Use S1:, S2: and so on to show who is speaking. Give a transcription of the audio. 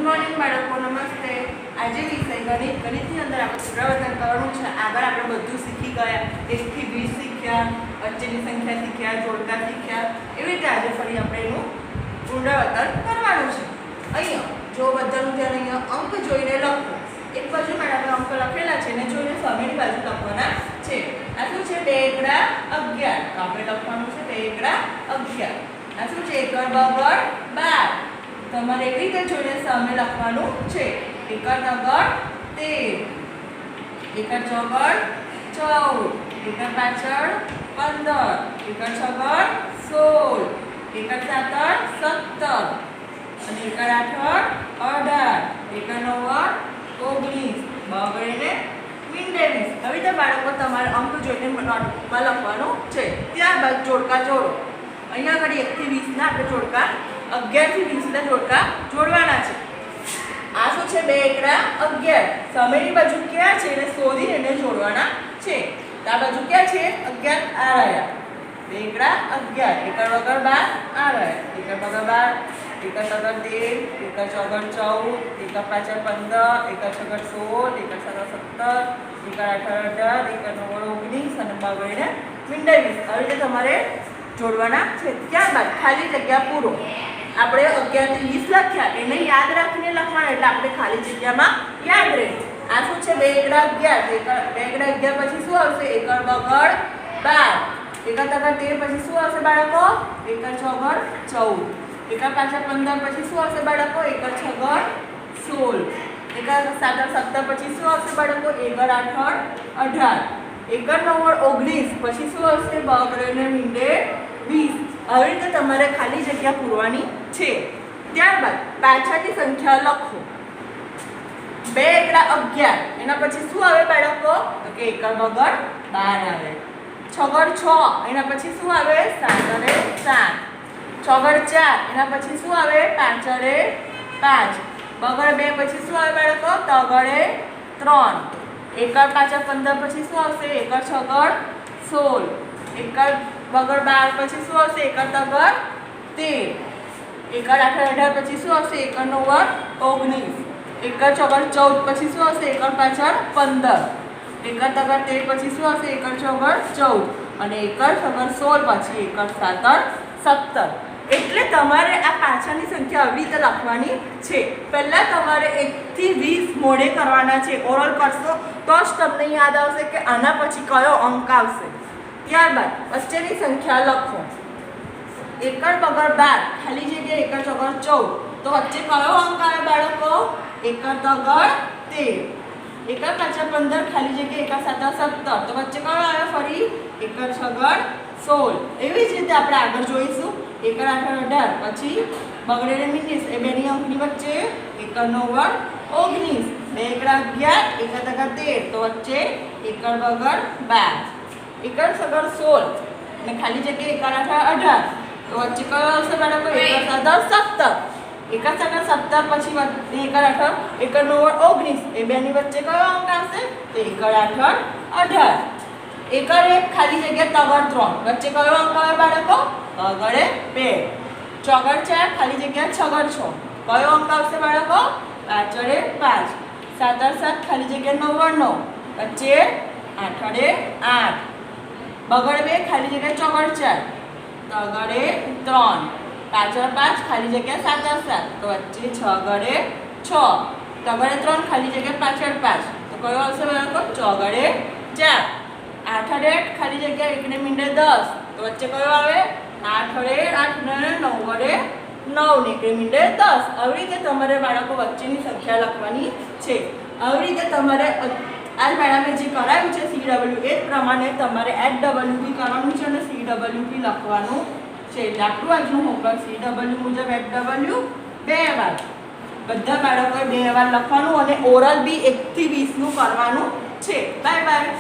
S1: Good morning બાળકો, નમસ્તે. આજે વિષય ગણિત. ગણિતની અંદર આપણે પુનરાવર્તન કરવાનું છે. આગળ આપણે બધું શીખી ગયા, 1 થી 20 શીખ્યા, વચ્ચેની સંખ્યા શીખ્યા, જોડકા શીખ્યા. એવી રીતે આજે ફરી આપણે એનું પુનરાવર્તન કરવાનું છે. અહીંયા જો બધાનું ધ્યાન, અહીંયા અંક જોઈને લખો. એક બાજુ આપણે અંક લખેલા છે ને જોઈને સામેની બાજુ લખવાના છે. આ શું છે? 2 એકડા 11. તો આપણે લખવાનું છે 2 એકડા 11. આ શું છે? 1 બગડ 12. તમારે એવી રીતે જોઈને સામે લખવાનું છે. 1 નગર 13, 1 ચોગડ 14, 1 પાછળ 15, 1 છગડ 16, 1 સાતર 17, અને 1 આઠળ 18, 1 નવ્વડ 19, બગડે મીંડે 20. હવે તો બાળકો તમારે અંક જોઈને નોટમાં લખવાનું છે. ત્યારબાદ જોડકા જોડો. અહીંયા આગળ 1 થી 20 ના આપણે જોડકા, 11 થી 20 ના જોડકા જોડવાના છે. આ શું છે? 2 એકડા 11. સામેની બાજુ ક્યાં છે એને શોધીને એને જોડવાના છે. તો આ બાજુ ક્યાં છે? 11 આ રહ્યા. 2 એકડા 11. 1 વગર 12 આ રહ્યા. 1 વગર 12, 1 તગર 13, 1 ચોગડ 14, 1 પાછળ 15, 1 છગડ 16, 1 સાતર 17, 1 આઠળ 18, 1 નવ્વડ 19, અને બગડીને મીંડે 20. આવી રીતે તમારે જોડવાના છે. ત્યારબાદ ખાલી જગ્યા પૂરો. આપણે 11 થી 20 લખ્યા, એને યાદ રાખીને લખવાના, એટલે આપણે ખાલી જગ્યામાં યાદ રહે. આ શું છે? 2 એકડા 11. 2 એકડા 11 પછી શું આવશે? 1 બગડ 12. 1 તગર 13 પછી શું આવશે બાળકો? 1 ચોગડ 14. 1 પાછળ 15 પછી શું આવશે બાળકો? 1 છગડ 16. 1 સાતર 17 પછી શું આવશે બાળકો? 1 આઠળ 18. 1 નવ્વડ 19 પછી શું આવશે? બગડે મીંડે 20. આવી રીતે તમારે ખાલી જગ્યા પૂરવાની છે. ત્યારબાદ પાછળની સંખ્યા લખો. 2 એકડા 11. એના પછી શું આવે બાળકો? તો કે 1 બગડ 12 આવે. છગડ 6. એના પછી શું આવે? 7 7. છગડ 4. એના પછી શું આવે? 5 5. બગડ 2 પછી શું આવે બાળકો? તગડે 3. 1 પાછળ 15 પછી શું આવશે? 1 છગડ 16. 1 બગડ 12 પછી શું આવશે? 1 તગર 13. 1 આઠળ 18 પછી શું આવશે? 1 નવ્વડ 19. 1 ચોગડ 14 પછી શું આવશે? 1 પાછળ 15. 1 તગર 13 પછી શું આવશે? 1 ચોગડ 14, અને 1 છગડ 16 પછી 1 સાતર 17. એટલે તમારે આ પાછળની સંખ્યા આવી રીતે લખવાની છે. પહેલા તમારે 1 થી 20 મોઢે કરવાના છે. ઓરલ કરશો તો જ તમને યાદ આવશે કે આના પછી કયો અંક આવશે. ત્યારબાદ વચ્ચેની સંખ્યા લખો. 1 બગડ 12. ખાલી જગ્યાએ 1 ચોગડ 14. તો વચ્ચે કયો અંક આવે બાળકો? 1 તગડ 13. 1 પાછળ 15. ખાલી જગ્યાએ 1 સાતર 17. તો વચ્ચે કયો આવે? ફરી 1 છગડ 16. એવી જ રીતે આપણે આગળ જોઈશું. 1 આઠળ 18 પછી બગડે મીંડે 20. એ બેની અંકની વચ્ચે 1 નવ્વડ 19. 2 એકડા 11. 1 તગર 13. તો વચ્ચે 1 બગડ 12. 1 છગડ 16. અને ખાલી જગ્યાએ 1 આઠળ 18. તો વચ્ચે કયો આવશે બાળકો? 1 સાતર 17. 1 સાતર 17 પછી 1 આઠળ 1 નવ્વડ 19. એ બેની વચ્ચે કયો અંક આવશે? તો 1 આઠળ 18. 1 ખાલી જગ્યા તગડ 3. વચ્ચે કયો અંક આવે બાળકો? તગડે 2. ચોગડ 4. ખાલી જગ્યા છગડ 6. કયો અંક આવશે બાળકો? પાછળે 5. સાતર 7. ખાલી જગ્યા નવ્વડ 9. વચ્ચે આઠડે 8. બગડ 2. ખાલી જગ્યા ચોગડ 4. તગડે 3. પાછળ 5. ખાલી જગ્યા સાતર 7. તો વચ્ચે છગડે 6. તગડે 3. ખાલી જગ્યા પાછળ 5. તો કયો આવશે બાળકો? ચોગડે 4. આઠડે 8. ખાલી જગ્યા 1 ને મીંડે 10. તો વચ્ચે કયો આવે? આઠડે 8 ને નવ્વડે 9 ને 1 મીંડે 10. આવી રીતે તમારે બાળકો વચ્ચેની સંખ્યા લખવાની છે. આવી રીતે તમારે આ મેડમે જે કરાવ્યું છે CW એ પ્રમાણે તમારે HWP કરવાનું છે અને CWP લખવાનું છે. એટલે આપણું આજનું હોમવર્ક CW મુજબ HW 2 વાર. બધા બાળકોએ 2 વાર લખવાનું, અને ઓરલ બી 1 થી 20 નું કરવાનું છે. Bye bye.